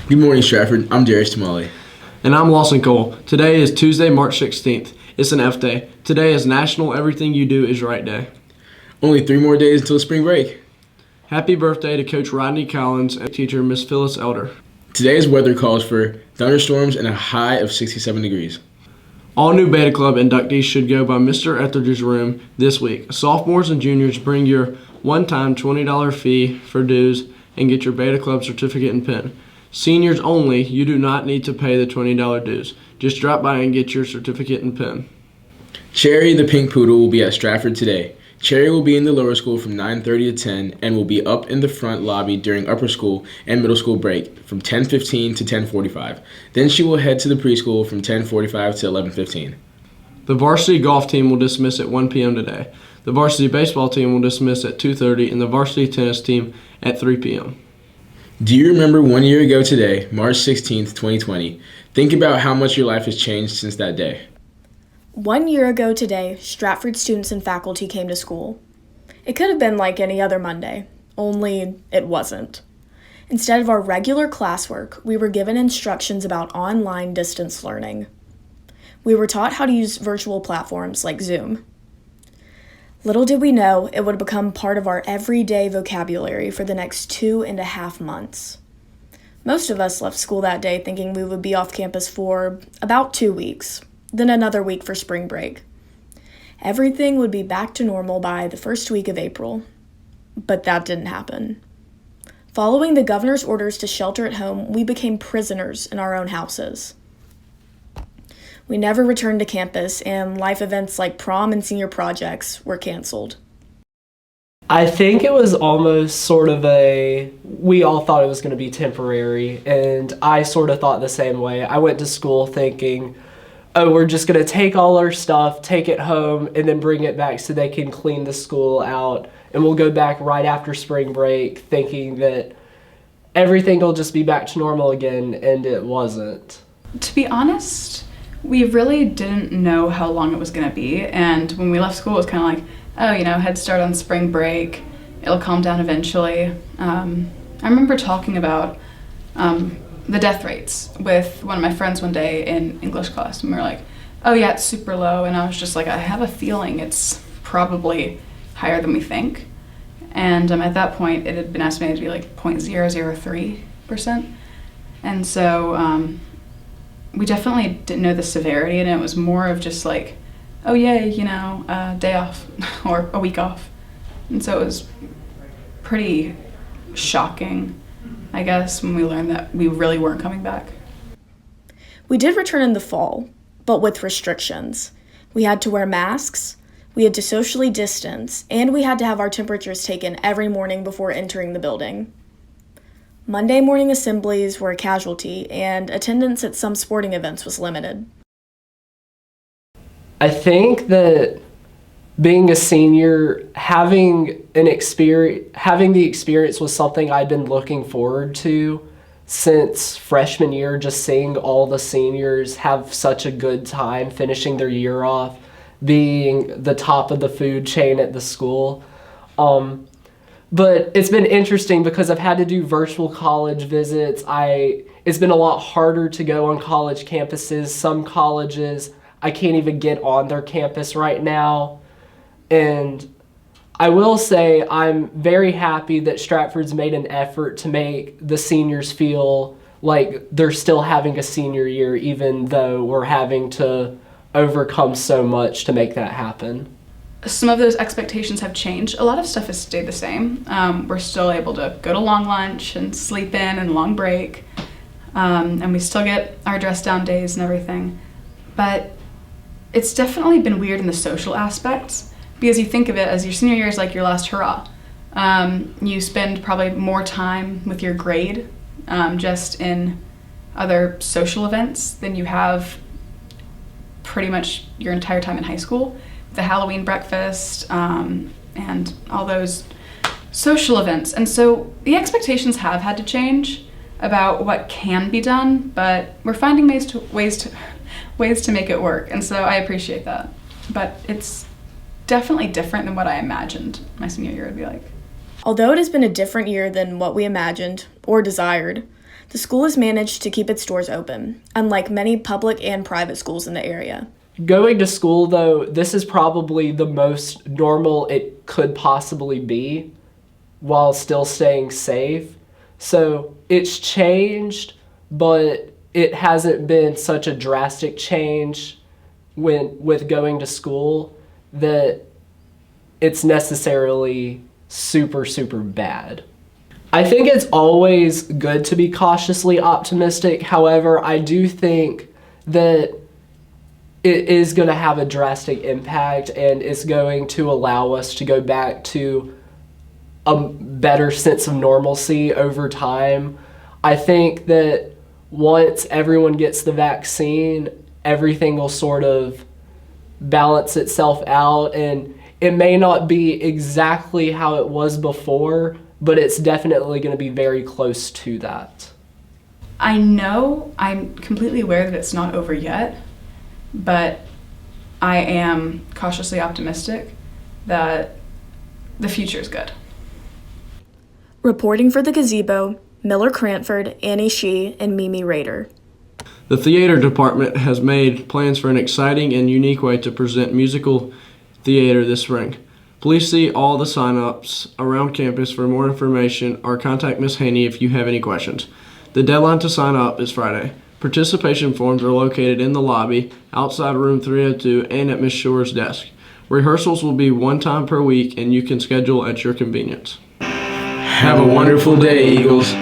Good morning, Stratford. I'm Darius Tamale. And I'm Lawson Cole. Today is Tuesday, March 16th. It's an F day. Today is National Everything You Do Is Right Day. Only 3 more days until spring break. Happy birthday to Coach Rodney Collins and teacher Miss Phyllis Elder. Today's weather calls for thunderstorms and a high of 67 degrees. All new Beta Club inductees should go by Mr. Etheridge's room this week. Sophomores and juniors, bring your one-time $20 fee for dues and get your Beta Club certificate and pin. Seniors only, you do not need to pay the $20 dues. Just drop by and get your certificate and pin. Cherry the Pink Poodle will be at Stratford today. Cherry will be in the lower school from 9:30 to 10 and will be up in the front lobby during upper school and middle school break from 10:15 to 10:45. Then she will head to the preschool from 10:45 to 11:15. The varsity golf team will dismiss at 1 p.m. today. The varsity baseball team will dismiss at 2:30 and the varsity tennis team at 3 p.m. Do you remember 1 year ago today, March 16th, 2020? Think about how much your life has changed since that day. 1 year ago today, Stratford students and faculty came to school. It could have been like any other Monday, only it wasn't. Instead of our regular classwork, we were given instructions about online distance learning. We were taught how to use virtual platforms like Zoom. Little did we know it would become part of our everyday vocabulary for the next 2.5 months. Most of us left school that day thinking we would be off campus for about 2 weeks. Then another week for spring break. Everything would be back to normal by the first week of April. But that didn't happen. Following the governor's orders to shelter at home, we became prisoners in our own houses. We never returned to campus, and life events like prom and senior projects were canceled. I think it was almost sort of we all thought it was going to be temporary, and I sort of thought the same way. I went to school thinking, oh, we're just going to take all our stuff, take it home, and then bring it back so they can clean the school out. And we'll go back right after spring break thinking that everything will just be back to normal again, and it wasn't. To be honest, we really didn't know how long it was going to be. And when we left school, it was kind of like, oh, head start on spring break. It'll calm down eventually. I remember talking about the death rates with one of my friends one day in English class, and we were like, oh yeah, it's super low. And I was just like, I have a feeling it's probably higher than we think. And at that point, it had been estimated to be like 0.003%. And so we definitely didn't know the severity, and it was more of just like, oh yay, day off or a week off. And so it was pretty shocking, I guess, when we learned that we really weren't coming back. We did return in the fall, but with restrictions. We had to wear masks, we had to socially distance, and we had to have our temperatures taken every morning before entering the building. Monday morning assemblies were a casualty, and attendance at some sporting events was limited. I think that being a senior, having the experience was something I'd been looking forward to since freshman year, just seeing all the seniors have such a good time finishing their year off, being the top of the food chain at the school. But it's been interesting because I've had to do virtual college visits. It's been a lot harder to go on college campuses. Some colleges, I can't even get on their campus right now. And I will say I'm very happy that Stratford's made an effort to make the seniors feel like they're still having a senior year, even though we're having to overcome so much to make that happen. Some of those expectations have changed. A lot of stuff has stayed the same. We're still able to go to long lunch and sleep in and long break. And we still get our dress down days and everything. But it's definitely been weird in the social aspects, because you think of it as your senior year is like your last hurrah. You spend probably more time with your grade just in other social events than you have pretty much your entire time in high school. The Halloween breakfast and all those social events. And so the expectations have had to change about what can be done, but we're finding ways to make it work. And so I appreciate that. But it's definitely different than what I imagined my senior year would be like. Although it has been a different year than what we imagined or desired, The school has managed to keep its doors open, unlike many public and private schools in the area. Going to school, though, this is probably the most normal it could possibly be while still staying safe. So it's changed, but it hasn't been such a drastic change with going to school that it's necessarily super, super bad. I think it's always good to be cautiously optimistic. However, I do think that it is going to have a drastic impact and it's going to allow us to go back to a better sense of normalcy over time. I think that once everyone gets the vaccine, everything will sort of balance itself out, and it may not be exactly how it was before, but it's definitely going to be very close to that. I know I'm completely aware that it's not over yet, but I am cautiously optimistic that the future is good. Reporting for the Gazebo, Miller Cranford, Annie Shee, and Mimi Rader. The theater department has made plans for an exciting and unique way to present musical theater this spring. Please see all the sign-ups around campus for more information or contact Ms. Haney if you have any questions. The deadline to sign up is Friday. Participation forms are located in the lobby, outside room 302, and at Ms. Shore's desk. Rehearsals will be one time per week, and you can schedule at your convenience. Have a wonderful day, Eagles.